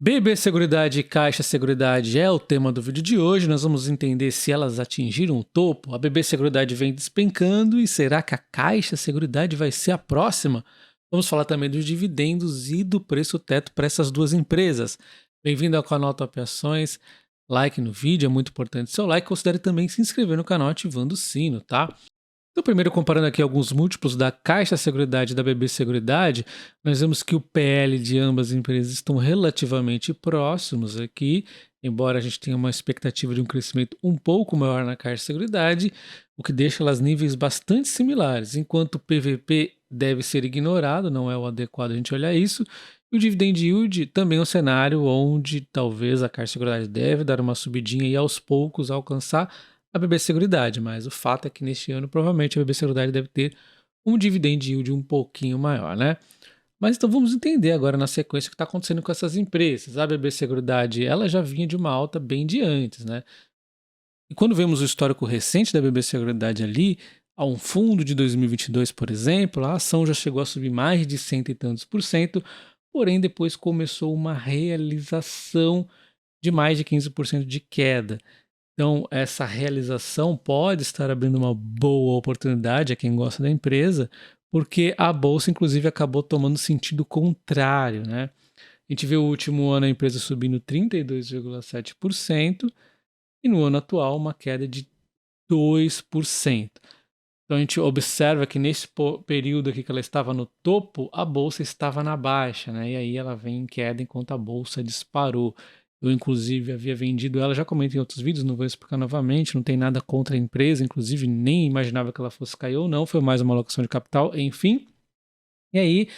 BB Seguridade e Caixa Seguridade é o tema do vídeo de hoje. Nós vamos entender se elas atingiram o topo. A BB Seguridade vem despencando e será que a Caixa Seguridade vai ser a próxima? Vamos falar também dos dividendos e do preço teto para essas duas empresas. Bem-vindo ao canal Top Ações. Like no vídeo, é muito importante seu like. Considere também se inscrever no canal ativando o sino, tá? Então, primeiro, comparando aqui alguns múltiplos da Caixa Seguridade e da BB Seguridade, nós vemos que o PL de ambas as empresas estão relativamente próximos aqui, embora a gente tenha uma expectativa de um crescimento um pouco maior na Caixa Seguridade, o que deixa elas níveis bastante similares, enquanto o PVP deve ser ignorado, não é o adequado a gente olhar isso, e o Dividend Yield também é um cenário onde talvez a Caixa Seguridade deve dar uma subidinha e aos poucos alcançar a BB Seguridade, mas o fato é que neste ano provavelmente a BB Seguridade deve ter um dividend yield um pouquinho maior, né? Mas então vamos entender agora na sequência o que está acontecendo com essas empresas. A BB Seguridade, ela já vinha de uma alta bem de antes, né? E quando vemos o histórico recente da BB Seguridade ali, a um fundo de 2022, por exemplo, a ação já chegou a subir mais de cento e tantos por cento, porém depois começou uma realização de mais de 15% de queda. Então, essa realização pode estar abrindo uma boa oportunidade a quem gosta da empresa, porque a bolsa, inclusive, acabou tomando sentido contrário, né? A gente vê o último ano a empresa subindo 32,7% e no ano atual uma queda de 2%. Então, a gente observa que nesse período aqui que ela estava no topo, a bolsa estava na baixa, né? E aí ela vem em queda enquanto a bolsa disparou. Eu, inclusive, havia vendido ela, já comentei em outros vídeos, não vou explicar novamente, não tem nada contra a empresa, inclusive nem imaginava que ela fosse cair ou não, foi mais uma alocação de capital, enfim. E aí,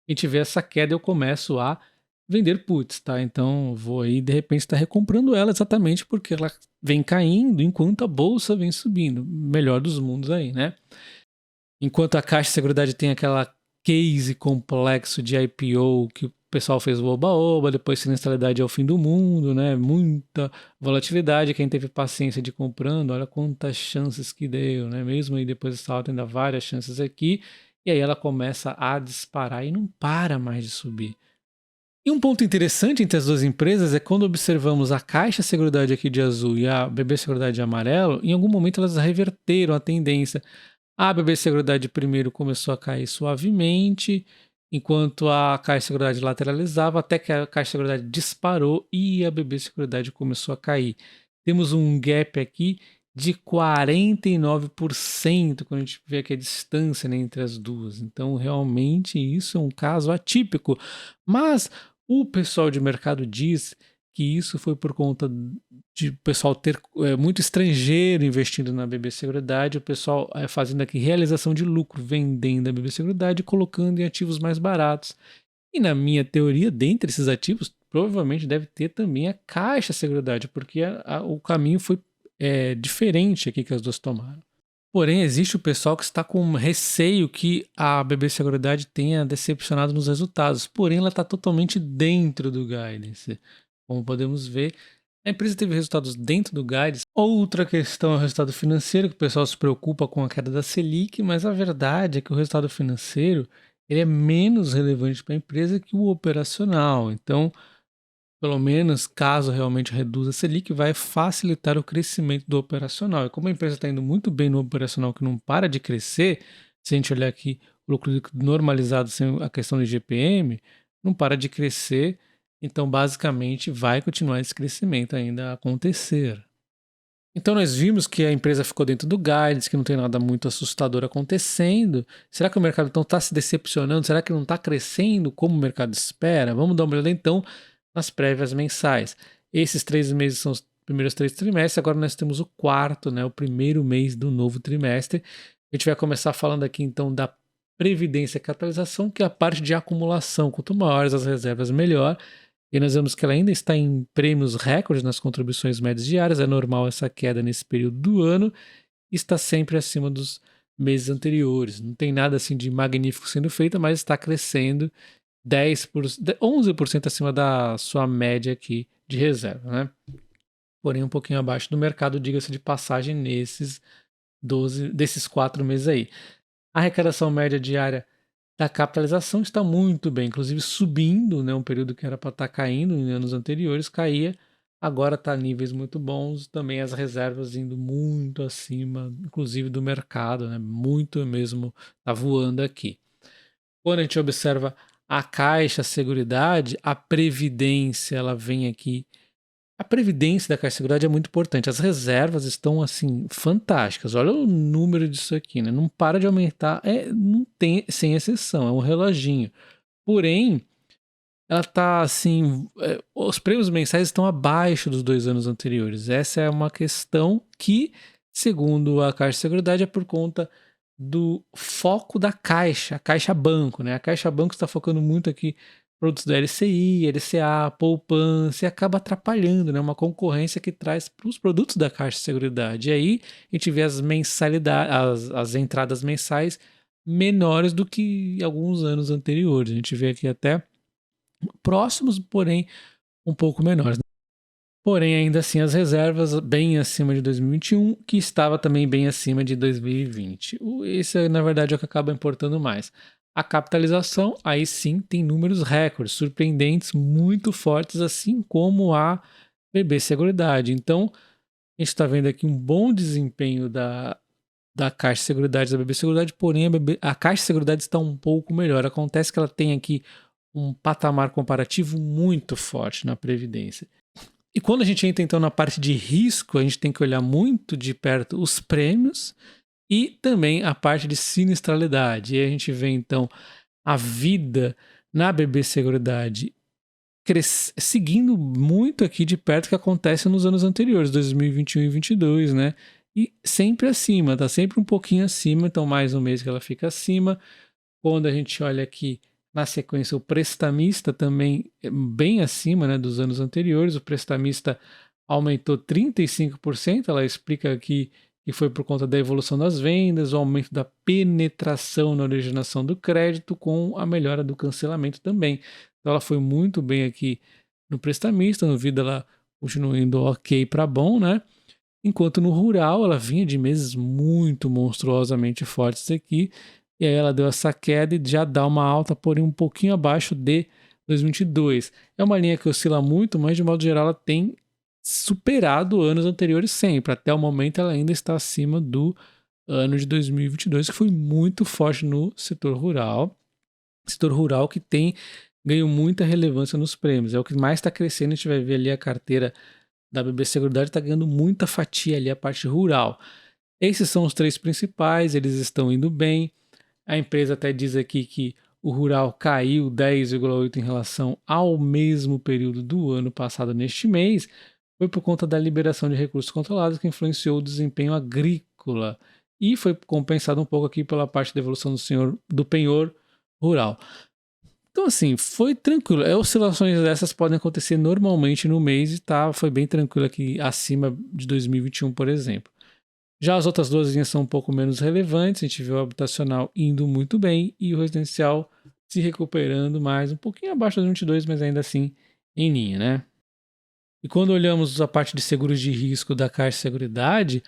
a gente vê essa queda e eu começo a vender puts, tá? Então, vou aí, de repente, estar recomprando ela exatamente porque ela vem caindo enquanto a bolsa vem subindo. Melhor dos mundos aí, né? Enquanto a Caixa de Seguridade tem aquela case complexo de IPO que o pessoal fez o oba-oba, depois sinistralidade é o fim do mundo, né? Muita volatilidade, quem teve paciência de comprando, olha quantas chances que deu, né? Mesmo aí depois dessa alta, ainda várias chances aqui, e aí ela começa a disparar e não para mais de subir. E um ponto interessante entre as duas empresas é quando observamos a Caixa Seguridade aqui de azul e a BB Seguridade de amarelo, em algum momento elas reverteram a tendência. A BB Seguridade primeiro começou a cair suavemente, enquanto a Caixa Seguridade lateralizava, até que a Caixa Seguridade disparou e a BB Seguridade começou a cair. Temos um gap aqui de 49% quando a gente vê aqui a distância, né, entre as duas. Então, realmente, isso é um caso atípico. Mas o pessoal de mercado diz que isso foi por conta de o pessoal ter muito estrangeiro investindo na BB Seguridade, o pessoal fazendo aqui realização de lucro, vendendo a BB Seguridade e colocando em ativos mais baratos. E na minha teoria, dentre esses ativos, provavelmente deve ter também a Caixa Seguridade, porque o caminho foi diferente aqui que as duas tomaram. Porém, existe o pessoal que está com receio que a BB Seguridade tenha decepcionado nos resultados, porém ela está totalmente dentro do guidance. Como podemos ver, a empresa teve resultados dentro do guidance. Outra questão é o resultado financeiro, que o pessoal se preocupa com a queda da Selic, mas a verdade é que o resultado financeiro ele é menos relevante para a empresa que o operacional. Então, pelo menos, caso realmente reduza a Selic, vai facilitar o crescimento do operacional. E como a empresa está indo muito bem no operacional, que não para de crescer, se a gente olhar aqui o lucro líquido normalizado sem a questão do IGPM, não para de crescer, então basicamente vai continuar esse crescimento ainda a acontecer. Então nós vimos que a empresa ficou dentro do guidance, que não tem nada muito assustador acontecendo. Será que o mercado então está se decepcionando? Será que não está crescendo como o mercado espera? Vamos dar uma olhada então nas prévias mensais. Esses 3 meses são os primeiros 3 trimestres, agora nós temos o quarto, né, o primeiro mês do novo trimestre. A gente vai começar falando aqui então da previdência e capitalização, que é a parte de acumulação. Quanto maiores as reservas, melhor. E nós vemos que ela ainda está em prêmios recordes nas contribuições médias diárias, é normal essa queda nesse período do ano, e está sempre acima dos meses anteriores. Não tem nada assim de magnífico sendo feito, mas está crescendo 11% acima da sua média aqui de reserva, né? Porém, um pouquinho abaixo do mercado, diga-se de passagem, desses 4 meses aí. A arrecadação média diária da capitalização está muito bem, inclusive subindo, né, um período que era para estar caindo em anos anteriores, caía, agora está em níveis muito bons, também as reservas indo muito acima, inclusive do mercado, né, muito mesmo, está voando aqui. Quando a gente observa a Caixa Seguridade, a Previdência, ela vem aqui. A previdência da Caixa Seguridade é muito importante. As reservas estão assim fantásticas. Olha o número disso aqui, né? Não para de aumentar, não tem sem exceção, é um reloginho. Porém, ela está assim, os prêmios mensais estão abaixo dos 2 anos anteriores. Essa é uma questão que, segundo a Caixa Seguridade, é por conta do foco da Caixa, a Caixa Banco, né? A Caixa Banco está focando muito aqui produtos da LCI, LCA, poupança, e acaba atrapalhando, né? Uma concorrência que traz para os produtos da Caixa Seguridade. E aí a gente vê as mensalidades, as entradas mensais menores do que alguns anos anteriores. A gente vê aqui até próximos, porém um pouco menores. Porém, ainda assim, as reservas bem acima de 2021, que estava também bem acima de 2020. Esse, na verdade, é o que acaba importando mais. A capitalização, aí sim, tem números recordes, surpreendentes, muito fortes, assim como a BB Seguridade. Então, a gente está vendo aqui um bom desempenho da Caixa Seguridade, da BB Seguridade, porém a Caixa Seguridade está um pouco melhor. Acontece que ela tem aqui um patamar comparativo muito forte na Previdência. E quando a gente entra então na parte de risco, a gente tem que olhar muito de perto os prêmios e também a parte de sinistralidade. E a gente vê então a vida na BB Seguridade seguindo muito aqui de perto o que acontece nos anos anteriores, 2021 e 2022, né? E sempre acima, tá sempre um pouquinho acima, então mais um mês que ela fica acima. Quando a gente olha aqui na sequência, o prestamista também bem acima, né, dos anos anteriores. O prestamista aumentou 35%. Ela explica aqui que foi por conta da evolução das vendas, o aumento da penetração na originação do crédito, com a melhora do cancelamento também. Então ela foi muito bem aqui no prestamista, no vida ela continua indo ok para bom, né? Enquanto no rural ela vinha de meses muito monstruosamente fortes aqui, e aí ela deu essa queda e já dá uma alta, porém um pouquinho abaixo de 2022. É uma linha que oscila muito, mas de modo geral ela tem superado anos anteriores sempre. Até o momento ela ainda está acima do ano de 2022, que foi muito forte no setor rural. Setor rural que tem ganho muita relevância nos prêmios. É o que mais está crescendo. A gente vai ver ali a carteira da BB Seguridade está ganhando muita fatia ali, a parte rural. Esses são os 3 principais, eles estão indo bem. A empresa até diz aqui que o rural caiu 10,8% em relação ao mesmo período do ano passado neste mês. Foi por conta da liberação de recursos controlados que influenciou o desempenho agrícola e foi compensado um pouco aqui pela parte da evolução do penhor rural. Então, assim, foi tranquilo. Oscilações dessas podem acontecer normalmente no mês e foi bem tranquilo aqui acima de 2021, por exemplo. Já as outras 2 linhas são um pouco menos relevantes. A gente vê o habitacional indo muito bem e o residencial se recuperando mais, um pouquinho abaixo dos 22, mas ainda assim em linha, né? E quando olhamos a parte de seguros de risco da Caixa Seguridade,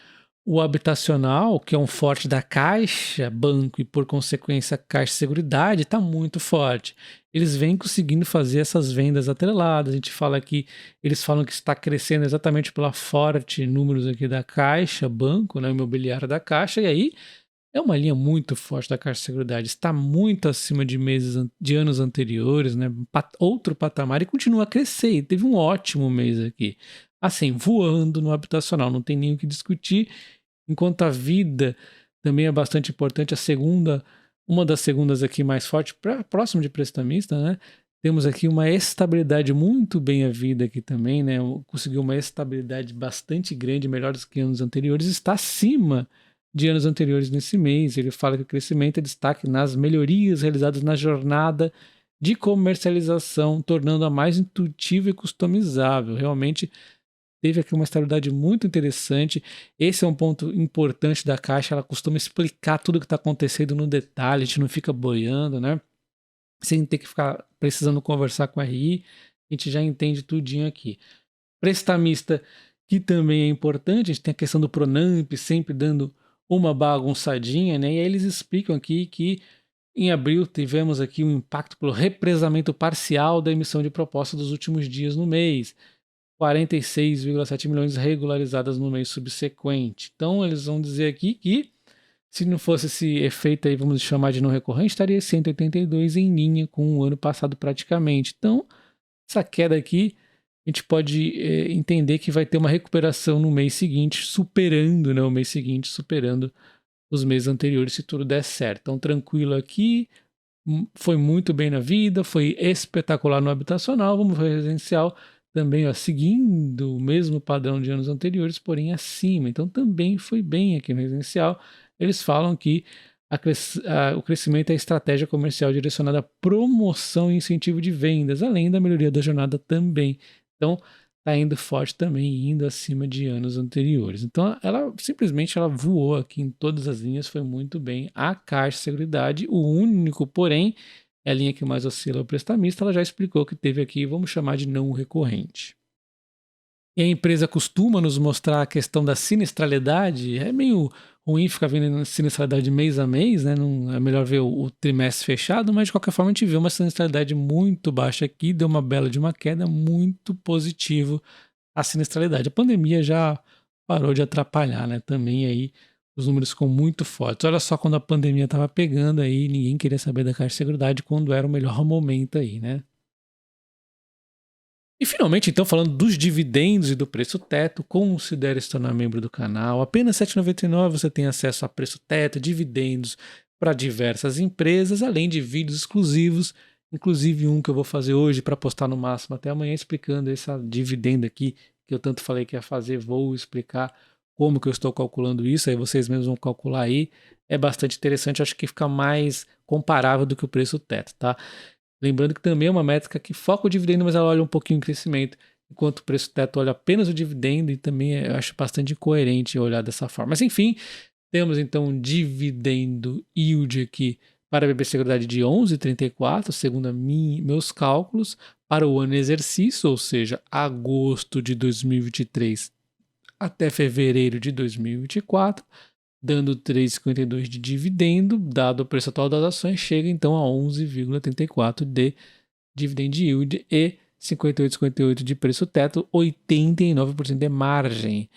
o habitacional, que é um forte da Caixa Banco e, por consequência, a Caixa Seguridade, está muito forte. Eles vêm conseguindo fazer essas vendas atreladas. A gente fala aqui, eles falam que está crescendo exatamente pela forte números aqui da Caixa Banco, né, imobiliária da Caixa, e aí é uma linha muito forte da Caixa Seguridade. Está muito acima de anos anteriores, né, outro patamar, e continua a crescer. E teve um ótimo mês aqui. Assim, voando no habitacional, não tem nem o que discutir. Enquanto a vida também é bastante importante, uma das segundas aqui mais forte, próximo de prestamista, né? Temos aqui uma estabilidade muito bem a vida aqui também, né? Conseguiu uma estabilidade bastante grande, melhor do que anos anteriores, está acima de anos anteriores nesse mês. Ele fala que o crescimento é destaque nas melhorias realizadas na jornada de comercialização, tornando-a mais intuitiva e customizável. Realmente teve aqui uma estabilidade muito interessante. Esse é um ponto importante da Caixa. Ela costuma explicar tudo o que está acontecendo no detalhe. A gente não fica boiando, né? Sem ter que ficar precisando conversar com a RI. A gente já entende tudinho aqui. Prestamista, que também é importante. A gente tem a questão do Pronamp sempre dando uma bagunçadinha, né? E aí eles explicam aqui que Em abril, tivemos aqui um impacto pelo represamento parcial da emissão de proposta dos últimos dias no mês. 46,7 milhões regularizadas no mês subsequente. Então, eles vão dizer aqui que, se não fosse esse efeito aí, vamos chamar de não recorrente, estaria 182 em linha com o ano passado praticamente. Então, essa queda aqui, a gente pode entender que vai ter uma recuperação no mês seguinte, superando, né, o mês seguinte, superando os meses anteriores, se tudo der certo. Então, tranquilo aqui, foi muito bem na vida, foi espetacular no habitacional, vamos ver o residencial também, ó, seguindo o mesmo padrão de anos anteriores, porém acima. Então, também foi bem aqui no residencial. Eles falam que o crescimento é a estratégia comercial direcionada à promoção e incentivo de vendas, além da melhoria da jornada também. Então, está indo forte também, indo acima de anos anteriores. Então, ela simplesmente voou aqui em todas as linhas, foi muito bem. A Caixa Seguridade, o único, porém, é a linha que mais oscila o prestamista, ela já explicou que teve aqui, vamos chamar de não recorrente. E a empresa costuma nos mostrar a questão da sinistralidade, é meio ruim ficar vendo sinistralidade mês a mês, né? Não, é melhor ver o trimestre fechado, mas de qualquer forma a gente vê uma sinistralidade muito baixa aqui, deu uma bela de uma queda, muito positivo a sinistralidade. A pandemia já parou de atrapalhar, né? Também aí os números ficam muito fortes. Olha só quando a pandemia estava pegando aí, ninguém queria saber da Caixa de Seguridade quando era o melhor momento aí, né? E finalmente, então, falando dos dividendos e do preço teto, considere se tornar membro do canal. Apenas R$ 7,99 você tem acesso a preço teto, dividendos para diversas empresas, além de vídeos exclusivos, inclusive um que eu vou fazer hoje para postar no máximo até amanhã, explicando essa dividenda aqui que eu tanto falei que ia fazer. Vou explicar como que eu estou calculando isso, aí vocês mesmos vão calcular aí. É bastante interessante, acho que fica mais comparável do que o preço teto, tá? Lembrando que também é uma métrica que foca o dividendo, mas ela olha um pouquinho o crescimento, enquanto o preço teto olha apenas o dividendo, e também eu acho bastante incoerente olhar dessa forma. Mas enfim, temos então um dividendo yield aqui para a BB Seguridade de 11,34, segundo meus cálculos, para o ano exercício, ou seja, agosto de 2023 até fevereiro de 2024, dando 3,52 de dividendo, dado o preço atual das ações, chega então a 11,34 de dividend yield e 58,58 de preço teto, 89% de margem.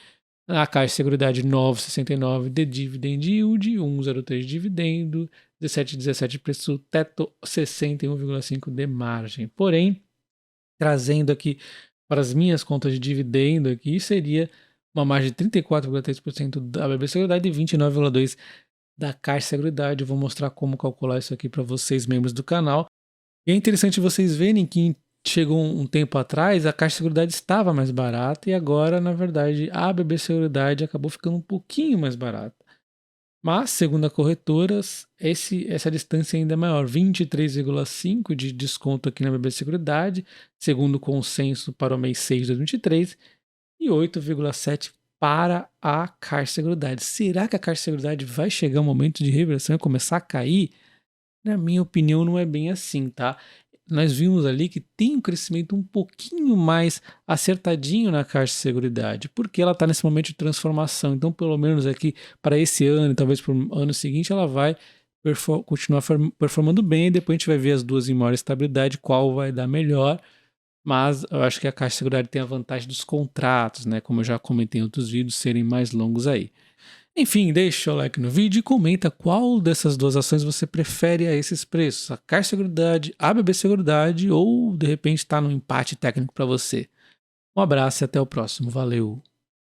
A Caixa de Seguridade 9,69 de dividend yield, 1,03 de dividendo, 17,17 de preço teto, 61,5 de margem. Porém, trazendo aqui para as minhas contas de dividendo aqui, seria uma margem de 34,3% da BB Seguridade e 29,2% da Caixa Seguridade. Eu vou mostrar como calcular isso aqui para vocês, membros do canal. E é interessante vocês verem que chegou um tempo atrás, a Caixa Seguridade estava mais barata e agora, na verdade, a BB Seguridade acabou ficando um pouquinho mais barata. Mas, segundo a corretora, essa distância ainda é maior, 23,5% de desconto aqui na BB Seguridade, segundo o consenso para o mês 6 de 2023, e 8,7% para a Caixa Seguridade. Será que a Caixa Seguridade vai chegar um momento de reversão e começar a cair? Na minha opinião, não é bem assim, tá? Nós vimos ali que tem um crescimento um pouquinho mais acertadinho na Caixa de Seguridade, porque ela está nesse momento de transformação. Então, pelo menos aqui para esse ano e talvez para o ano seguinte, ela vai continuar performando bem. E depois a gente vai ver as duas em maior estabilidade, qual vai dar melhor. Mas eu acho que a Caixa de Seguridade tem a vantagem dos contratos, né? Como eu já comentei em outros vídeos, serem mais longos aí. Enfim, deixa o like no vídeo e comenta qual dessas duas ações você prefere a esses preços. A Caixa Seguridade, a BB Seguridade ou de repente está no empate técnico para você. Um abraço e até o próximo. Valeu!